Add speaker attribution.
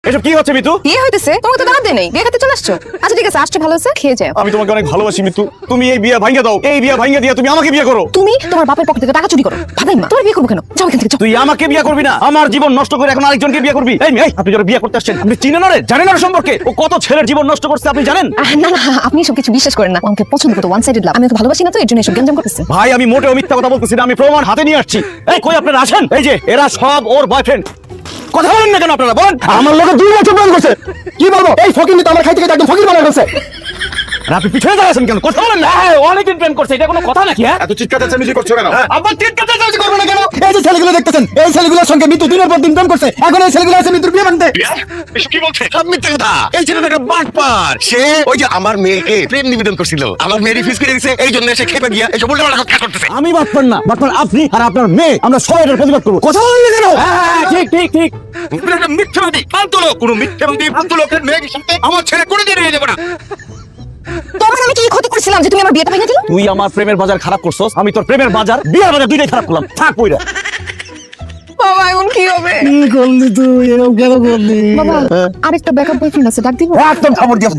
Speaker 1: এসব কি হচ্ছে মিতু?
Speaker 2: বিয়ে হইতেছে, তোমাকে তো দাওয়াত দেই নাই, বিয়ে খেতে চলে আসছো। আচ্ছা ঠিক আছে, আসছে ভালো হয়েছে, খেয়ে যাও।
Speaker 1: আমি তোমাকে অনেক ভালোবাসি মিতু, তুমি এই বিয়ে ভাঙিয়ে দাও। এই বিয়ে ভাঙিয়ে দিয়ে তুমি আমাকে বিয়ে করো।
Speaker 2: তুমি তোমার বাপের পকেট থেকে টাকা চুরি করো, ভাদাই মা, তোমার বিয়ে করবো কেন? যাও এখান থেকে, যাও।
Speaker 1: তুই আমাকে বিয়ে করবি না, আমার জীবন নষ্ট করে এখন আরেকজনকে বিয়ে করবি? এই মেয়ে, আপনি যারা বিয়ে করতে আসছেন, আপনি চিনেন ওরে, জানেন ওর সম্পর্কে? ও কত ছেলের জীবন নষ্ট করছে আপনি জানেন?
Speaker 2: না না, আপনি সব কিছু বিশ্বাস করেন না। ও আমাকে পছন্দ করতো, ওয়ান সাইডেড লাভ। আমি ওকে ভালোবাসি না, তো এর জন্য এসব গেঞ্জাম করতেছে।
Speaker 1: ভাই আমি মোটেও মিথ্যা কথা বলতেছি না, আমি প্রমাণ হাতে নিয়ে আসছি। এই কই আপনারা আসেন, এই যে এরা সব ওর বয়ফ্রেন্ড। কথা বলেন না কেন আপনারা? বলেন।
Speaker 3: আমার লোকে 2 বছর প্রেম করছে। কি বলবো? এই ফকির তো আমার খাইতে খাইতে একদম ফকির বানায় ফেলছে।
Speaker 1: আর আপনি পিছনে দাঁড়াচ্ছেন কেন? কথা বলেন না। অনেকদিন প্রেম করছে, এটা কোনো কথা নাকি? হ্যাঁ,
Speaker 3: এত চিৎকার চেঁচামেচি করছো কেন?
Speaker 1: আবার চিৎকার চেঁচামেচি
Speaker 3: করবো না কেন? এই যে ছেলেগুলো দেখতেছেন, এই ছেলেগুলোর সঙ্গে মৃত্যু দিনের পর দিন প্রেম করছে। এখন এই ছেলেগুলো আছে মৃত্যুর বিয়ে মানতে।
Speaker 4: এসব কি বলছে? সব মিথ্যে কথা। এই ছেলেটা একটা বাটপার। সে ওই যে আমার মেয়েকে প্রেম নিবেদন করছিল, আমার মেয়ে রিফিউজ করে দিয়েছে, এই জন্য সে খেপে গিয়া এসব উল্টাপাল্টা কথা করতেছে।
Speaker 1: আমি বাটপার না, বাটপার আপনি আর আপনার মেয়ে। আমরা সবাই এটার প্রতিবাদ করবো। কথা বলেন না কেন? ঠিক ঠিক ঠিক।
Speaker 4: তুমি একটা মিথ্যাবাদী, ফালতু লোক। কোনো মিথ্যাবাদী, ফালতু লোকের মেয়ের সাথে আমার ছেলে করে দিয়ে নিয়ে যাবো না।
Speaker 2: তোমার আমি কি ক্ষতি করছিলাম যে তুমি আমার বিয়েটা ভেঙে দিলে?
Speaker 1: তুই আমার প্রেমের বাজার খারাপ করছস, আমি তোর প্রেমের বাজার, বিয়ের বাজার দুইটাই খারাপ করলাম। থাক কইরা।
Speaker 2: বাবা এখন কি হবে?
Speaker 3: কি করলি তুই? এরকম কেন করলি?
Speaker 2: বাবা আরেকটা ব্যাকআপ বয়ফ্রেন্ড আছে, ডাক দিব?
Speaker 3: একদম খবর দিয়ে